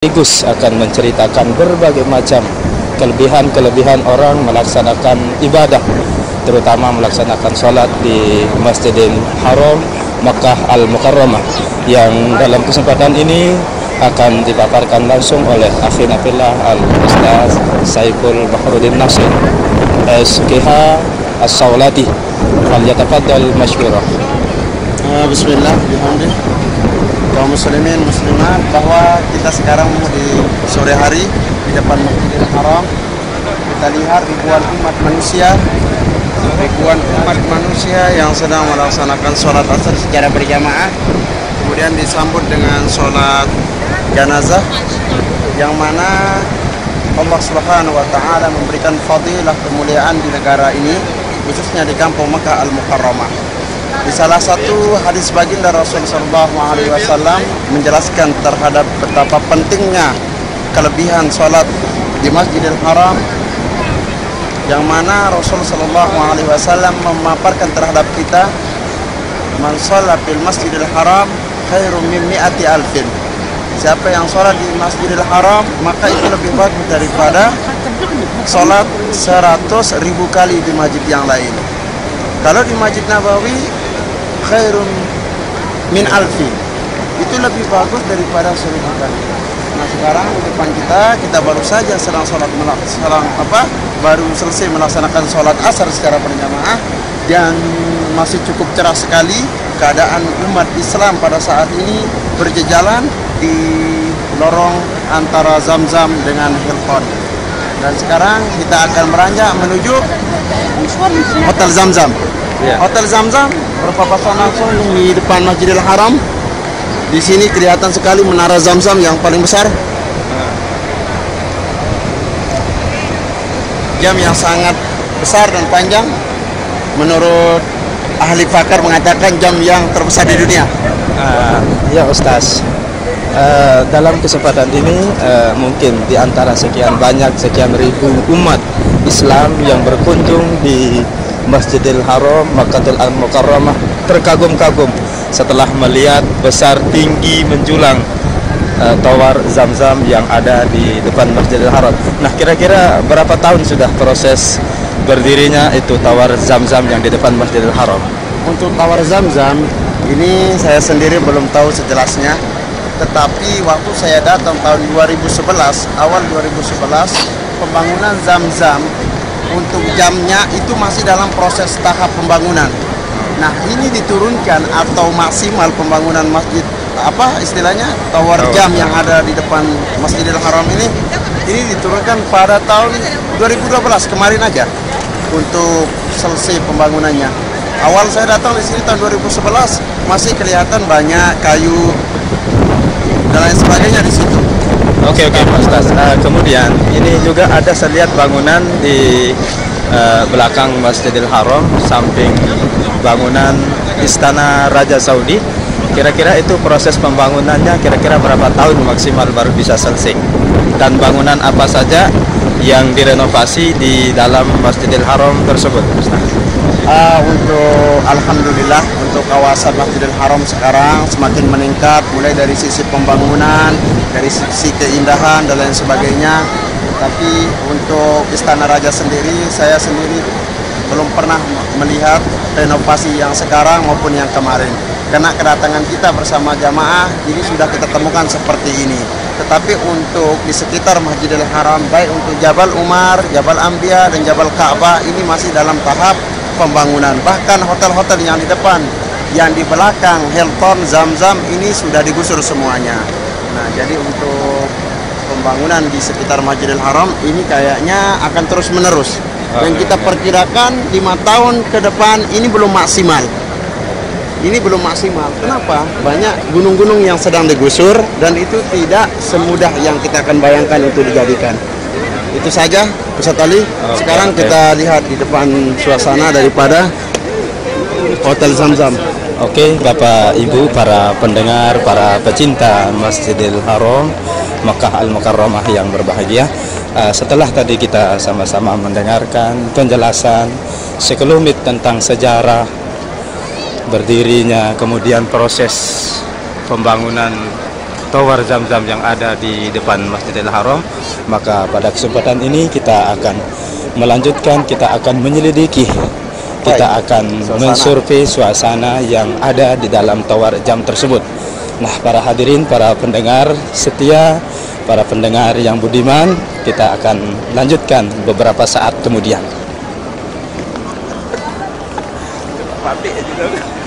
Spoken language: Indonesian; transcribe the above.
Sekaligus akan menceritakan berbagai macam kelebihan-kelebihan orang melaksanakan ibadah, terutama melaksanakan sholat di Masjidil Haram Makkah Al-Mukarramah, yang dalam kesempatan ini akan dipaparkan langsung oleh Akhina Fillah Al-Ustaz Saiful Bahrudin Nasir SKH As-Sawlati. Falyatafaddal mashkurah. Bismillah, alhamdulillah. Kaum muslimin muslimat, bahwa kita sekarang di sore hari di depan Masjidil Haram, kita lihat ribuan umat manusia yang sedang melaksanakan sholat asar secara berjamaah, kemudian disambut dengan sholat jenazah, yang mana Allah Subhanahu wa Ta'ala memberikan fadilah kemuliaan di negara ini, khususnya di kampung Makkah Al-Mukarramah. Di salah satu hadis baginda Rasulullah SAW menjelaskan terhadap betapa pentingnya kelebihan sholat di Masjidil Haram, yang mana Rasulullah SAW memaparkan terhadap kita, man sholat fil Masjidil Haram khairum min mi'ati alfin. Siapa yang sholat di Masjidil Haram, maka itu lebih bagus daripada sholat 100.000 kali di masjid yang lain. Kalau di Masjid Nabawi khairun min alfi, itu lebih bagus daripada 1000 kali. Nah, sekarang di depan kita baru saja baru selesai melaksanakan sholat asar secara berjamaah, dan masih cukup cerah sekali keadaan umat Islam pada saat ini berjejalan di lorong antara Zamzam dengan Hilton. Dan sekarang kita akan beranjak menuju Hotel Zamzam. Hotel Zamzam berpapasan langsung di depan Masjidil Haram. Di sini kelihatan sekali menara Zamzam yang paling besar. Jam yang sangat besar dan panjang. Menurut ahli pakar mengatakan jam yang terbesar di dunia. Ya Ustaz, dalam kesempatan ini mungkin di antara sekian ribu umat Islam yang berkunjung di Masjidil Haram Makkah Al-Mukarramah terkagum-kagum setelah melihat besar tinggi menjulang tower Zamzam yang ada di depan Masjidil Haram. Nah, kira-kira berapa tahun sudah proses berdirinya itu tower Zamzam yang di depan Masjidil Haram? Untuk tower Zamzam ini saya sendiri belum tahu sejelasnya, tetapi waktu saya datang tahun 2011, awal 2011, pembangunan Zamzam untuk jamnya itu masih dalam proses tahap pembangunan. Nah, ini diturunkan atau maksimal pembangunan masjid, istilahnya tower jam yang ada di depan Masjidil Haram ini diturunkan pada tahun 2012 kemarin aja untuk selesai pembangunannya. Awal saya datang di sini tahun 2011 masih kelihatan banyak kayu dan lain sebagainya di situ. Oke Pak Ustaz. Kemudian ini juga ada saya lihat bangunan di belakang Masjidil Haram, samping bangunan Istana Raja Saudi. Kira-kira itu proses pembangunannya kira-kira berapa tahun maksimal baru bisa selesai? Dan bangunan apa saja yang direnovasi di dalam Masjidil Haram tersebut, Ustaz? Untuk alhamdulillah untuk kawasan Masjidil Haram sekarang semakin meningkat, mulai dari sisi pembangunan, dari sisi keindahan dan lain sebagainya. Tapi untuk Istana Raja sendiri, saya sendiri belum pernah melihat renovasi yang sekarang maupun yang kemarin. Karena kedatangan kita bersama jamaah ini sudah kita temukan seperti ini. Tetapi untuk di sekitar Masjidil Haram, baik untuk Jabal Umar, Jabal Anbiya dan Jabal Ka'bah, ini masih dalam tahap pembangunan. Bahkan hotel-hotel yang di depan, yang di belakang Hilton, Zamzam ini sudah digusur semuanya. Nah, jadi untuk pembangunan di sekitar Masjidil Haram ini kayaknya akan terus menerus. Dan kita perkirakan 5 tahun ke depan ini belum maksimal. Ini belum maksimal. Kenapa? Banyak gunung-gunung yang sedang digusur dan itu tidak semudah yang kita akan bayangkan untuk dijadikan. Itu saja Ustaz Ali. Sekarang kita lihat di depan suasana daripada Hotel Zamzam. Oke, Bapak Ibu, para pendengar, para pecinta Masjidil Haram Makkah Al-Mukarramah yang berbahagia, setelah tadi kita sama-sama mendengarkan penjelasan sekelumit tentang sejarah berdirinya, kemudian proses pembangunan tower Zam-Zam yang ada di depan Masjidil Haram. Maka pada kesempatan ini kita akan melanjutkan, kita akan menyelidiki, kita akan mensurvei suasana yang ada di dalam tower Zam tersebut. Nah, para hadirin, para pendengar setia, para pendengar yang budiman, kita akan lanjutkan beberapa saat kemudian. Pabrik aja.